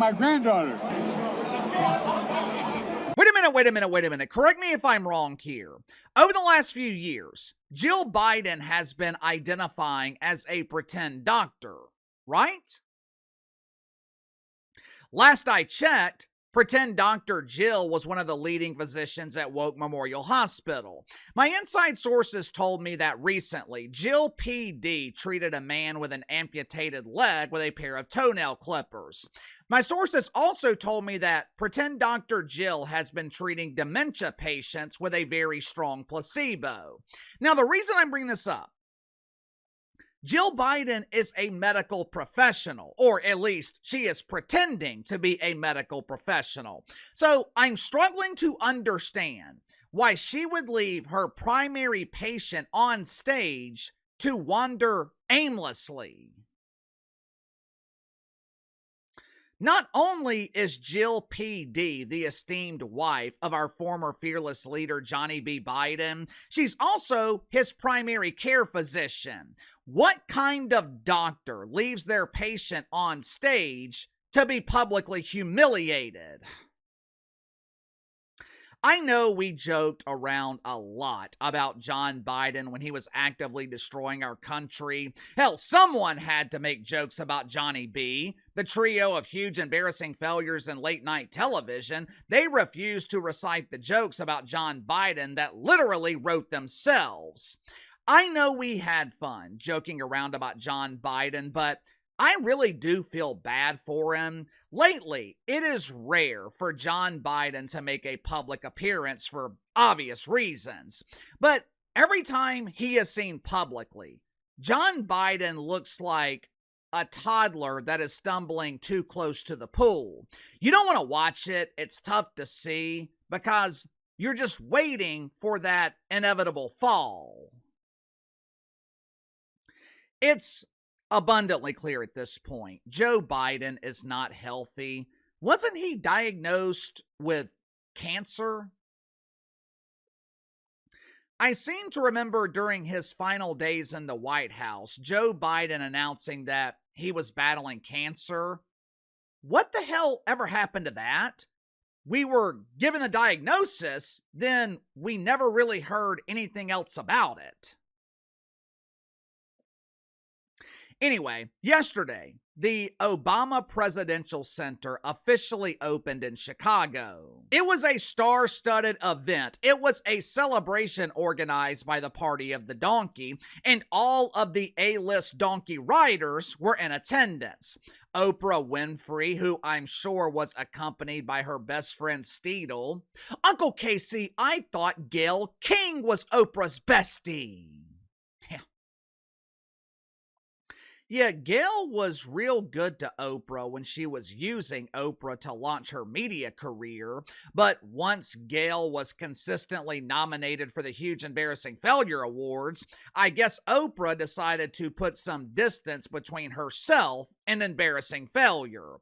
my granddaughter. Wait a minute. Correct me if I'm wrong here. Over the last few years, Jill Biden has been identifying as a pretend doctor, right? Last I checked, pretend Dr. Jill was one of the leading physicians at Woke Memorial Hospital. My inside sources told me that recently, Jill PD treated a man with an amputated leg with a pair of toenail clippers. My sources also told me that pretend Dr. Jill has been treating dementia patients with a very strong placebo. Now, the reason I'm bringing this up, Jill Biden is a medical professional, or at least she is pretending to be a medical professional. So I'm struggling to understand why she would leave her primary patient on stage to wander aimlessly. Not only is Jill P.D. the esteemed wife of our former fearless leader Johnny B. Biden, she's also his primary care physician. What kind of doctor leaves their patient on stage to be publicly humiliated? I know we joked around a lot about John Biden when he was actively destroying our country. Hell, someone had to make jokes about Johnny B. The trio of huge embarrassing failures in late night television, they refused to recite the jokes about John Biden that literally wrote themselves. I know we had fun joking around about John Biden, but I really do feel bad for him. Lately, it is rare for John Biden to make a public appearance for obvious reasons. But every time he is seen publicly, John Biden looks like a toddler that is stumbling too close to the pool. You don't want to watch it. It's tough to see because you're just waiting for that inevitable fall. It's abundantly clear at this point, Joe Biden is not healthy. Wasn't he diagnosed with cancer? I seem to remember during his final days in the White House, Joe Biden announcing that he was battling cancer. What the hell ever happened to that? We were given the diagnosis, then we never really heard anything else about it. Anyway, yesterday, the Obama Presidential Center officially opened in Chicago. It was a star-studded event. It was a celebration organized by the Party of the Donkey, and all of the A-list donkey riders were in attendance. Oprah Winfrey, who I'm sure was accompanied by her best friend Steedle. Uncle Casey, I thought Gayle King was Oprah's bestie. Yeah, Gayle was real good to Oprah when she was using Oprah to launch her media career, but once Gayle was consistently nominated for the Huge Embarrassing Failure Awards, I guess Oprah decided to put some distance between herself and embarrassing failure.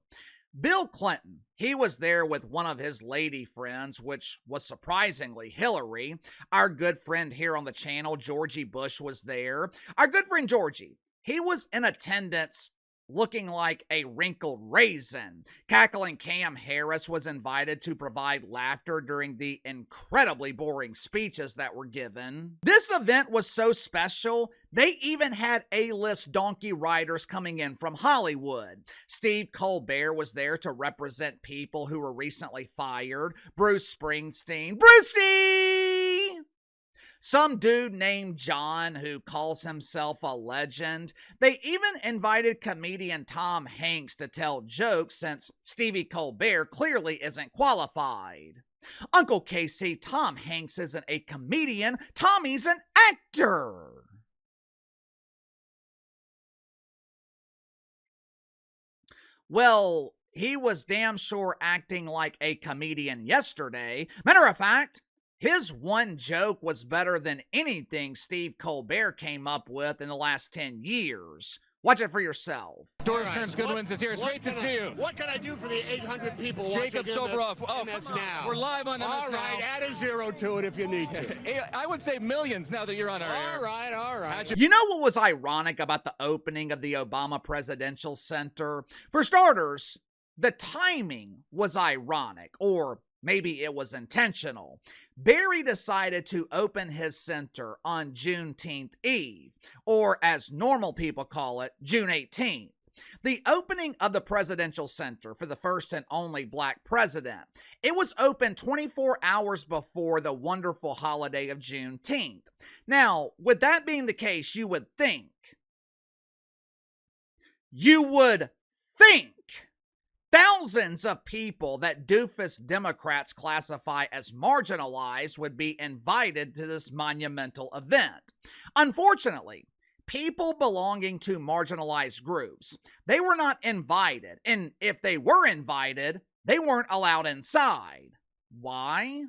Bill Clinton, he was there with one of his lady friends, which was surprisingly Hillary. Our good friend here on the channel, Georgie Bush, was there. Our good friend Georgie, he was in attendance looking like a wrinkled raisin. Cackling Cam Harris was invited to provide laughter during the incredibly boring speeches that were given. This event was so special, they even had A-list donkey riders coming in from Hollywood. Steve Colbert was there to represent people who were recently fired. Bruce Springsteen. Brucey! Some dude named John who calls himself a legend. They even invited comedian Tom Hanks to tell jokes since Stevie Colbert clearly isn't qualified. Uncle Casey, Tom Hanks isn't a comedian. Tommy's an actor. Well, he was damn sure acting like a comedian yesterday. Matter of fact, his one joke was better than anything Steve Colbert came up with in the last 10 years. Watch it for yourself. Doris Kearns Goodwins is here. It's great to see you. What can I do for the 800 people Jacob watching Soboroff. MS Now? We're live on MS Now. All right, add a zero to it if you need to. I would say millions now that you're on our air. All right. You know what was ironic about the opening of the Obama Presidential Center? For starters, the timing was ironic, or maybe it was intentional. Barry decided to open his center on Juneteenth Eve, or as normal people call it, June 18th. The opening of the presidential center for the first and only black president. It was opened 24 hours before the wonderful holiday of Juneteenth. Now, with that being the case, you would think thousands of people that doofus Democrats classify as marginalized would be invited to this monumental event. Unfortunately, people belonging to marginalized groups, they were not invited, and if they were invited, they weren't allowed inside. Why?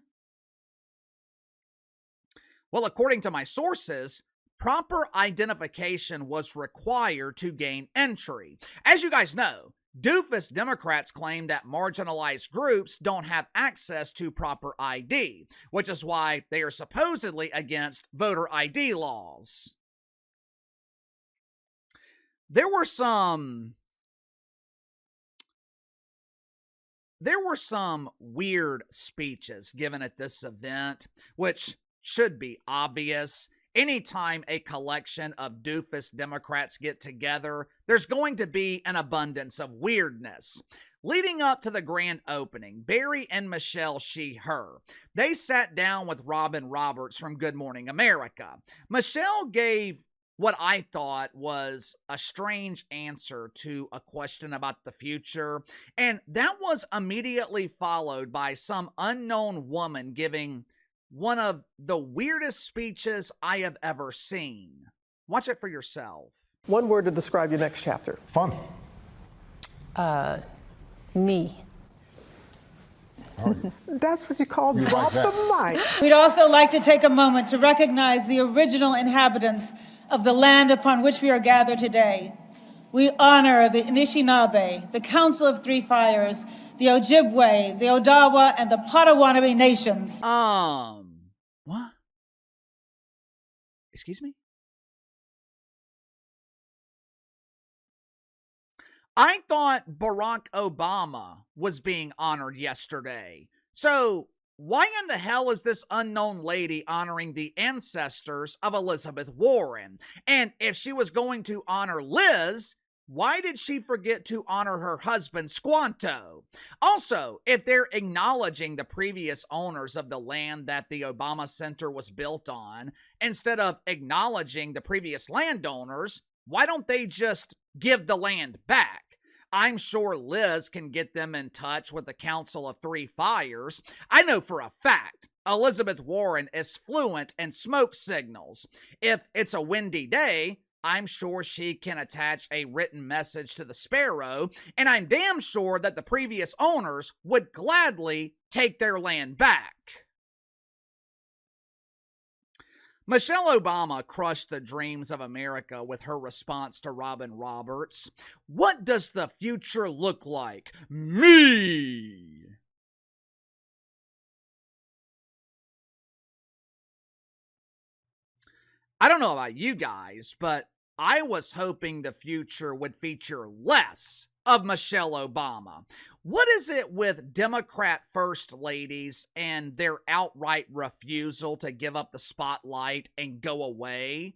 Well, according to my sources, proper identification was required to gain entry. As you guys know, doofus Democrats claim that marginalized groups don't have access to proper ID, which is why they are supposedly against voter ID laws. There were some weird speeches given at this event, which should be obvious. Anytime a collection of doofus Democrats get together, there's going to be an abundance of weirdness. Leading up to the grand opening, Barry and Michelle She/Her, they sat down with Robin Roberts from Good Morning America. Michelle gave what I thought was a strange answer to a question about the future, and that was immediately followed by some unknown woman giving one of the weirdest speeches I have ever seen. Watch it for yourself. One word to describe your next chapter. Fun. Me. That's what you call You drop like the mic. We'd also like to take a moment to recognize the original inhabitants of the land upon which we are gathered today. We honor the Anishinaabe, the Council of Three Fires, the Ojibwe, the Odawa, and the Potawatomi nations. What? Excuse me? I thought Barack Obama was being honored yesterday. So, why in the hell is this unknown lady honoring the ancestors of Elizabeth Warren? And if she was going to honor Liz, why did she forget to honor her husband, Squanto? Also, if they're acknowledging the previous owners of the land that the Obama Center was built on, instead of acknowledging the previous landowners, why don't they just give the land back? I'm sure Liz can get them in touch with the Council of Three Fires. I know for a fact Elizabeth Warren is fluent in smoke signals. If it's a windy day, I'm sure she can attach a written message to the Sparrow, and I'm damn sure that the previous owners would gladly take their land back. Michelle Obama crushed the dreams of America with her response to Robin Roberts. What does the future look like? Me! I don't know about you guys, but I was hoping the future would feature less of Michelle Obama. What is it with Democrat first ladies and their outright refusal to give up the spotlight and go away?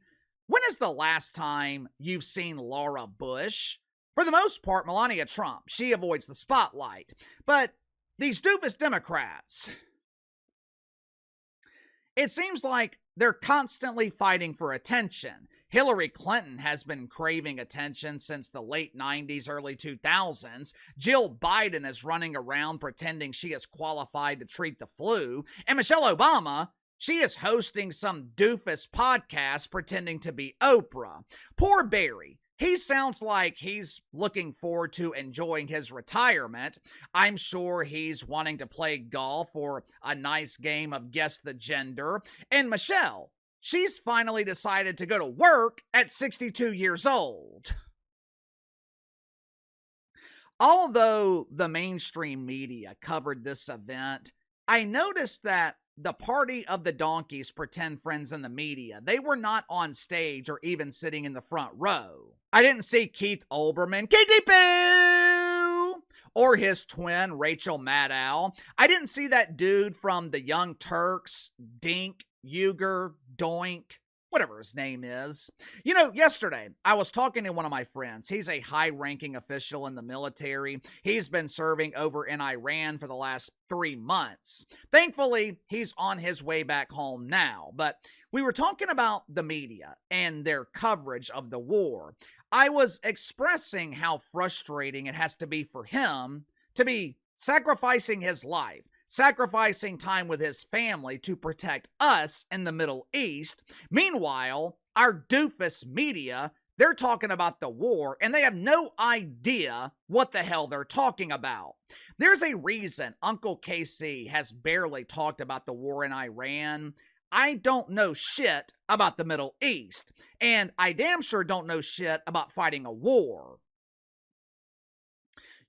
When is the last time you've seen Laura Bush? For the most part, Melania Trump. She avoids the spotlight. But these doofus Democrats, it seems like they're constantly fighting for attention. Hillary Clinton has been craving attention since the late 90s, early 2000s. Jill Biden is running around pretending she is qualified to treat the flu. And Michelle Obama, she is hosting some doofus podcast pretending to be Oprah. Poor Barry. He sounds like he's looking forward to enjoying his retirement. I'm sure he's wanting to play golf or a nice game of Guess the Gender. And Michelle, she's finally decided to go to work at 62 years old. Although the mainstream media covered this event, I noticed that the party of the donkeys pretend friends in the media, they were not on stage or even sitting in the front row. I didn't see Keith Olbermann, Keithy Pooh, or his twin, Rachel Maddow. I didn't see that dude from the Young Turks, Dink, Uyghur, Doink, whatever his name is. You know, yesterday I was talking to one of my friends. He's a high-ranking official in the military. He's been serving over in Iran for the last 3 months. Thankfully, he's on his way back home now. But we were talking about the media and their coverage of the war. I was expressing how frustrating it has to be for him to be sacrificing his life, sacrificing time with his family to protect us in the Middle East. Meanwhile, our doofus media, they're talking about the war and they have no idea what the hell they're talking about. There's a reason Uncle KC has barely talked about the war in Iran. I don't know shit about the Middle East, and I damn sure don't know shit about fighting a war.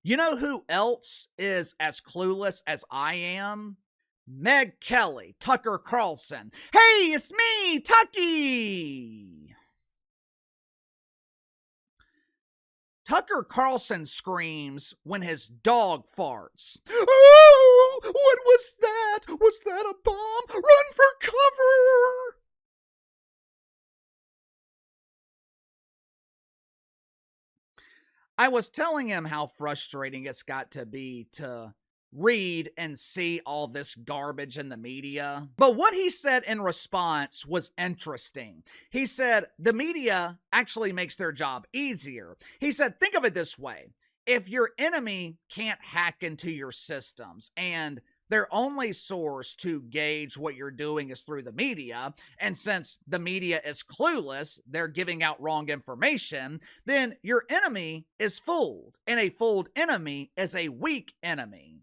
You know who else is as clueless as I am? Meg Kelly, Tucker Carlson. Hey, it's me, Tucky! Tucker Carlson screams when his dog farts. Oh, what was that? Was that a bomb? Run for cover! I was telling him how frustrating it's got to be to read and see all this garbage in the media. But what he said in response was interesting. He said, the media actually makes their job easier. He said, think of it this way. If your enemy can't hack into your systems and their only source to gauge what you're doing is through the media, and since the media is clueless, they're giving out wrong information, then your enemy is fooled, and a fooled enemy is a weak enemy.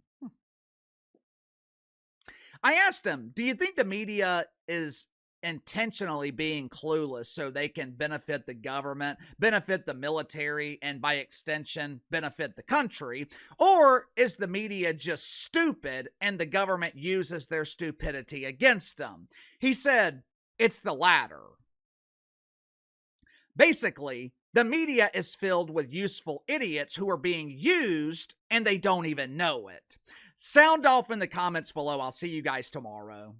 I asked him, do you think the media is intentionally being clueless so they can benefit the government, benefit the military, and by extension, benefit the country? Or is the media just stupid and the government uses their stupidity against them? He said, it's the latter. Basically, the media is filled with useful idiots who are being used and they don't even know it. Sound off in the comments below. I'll see you guys tomorrow.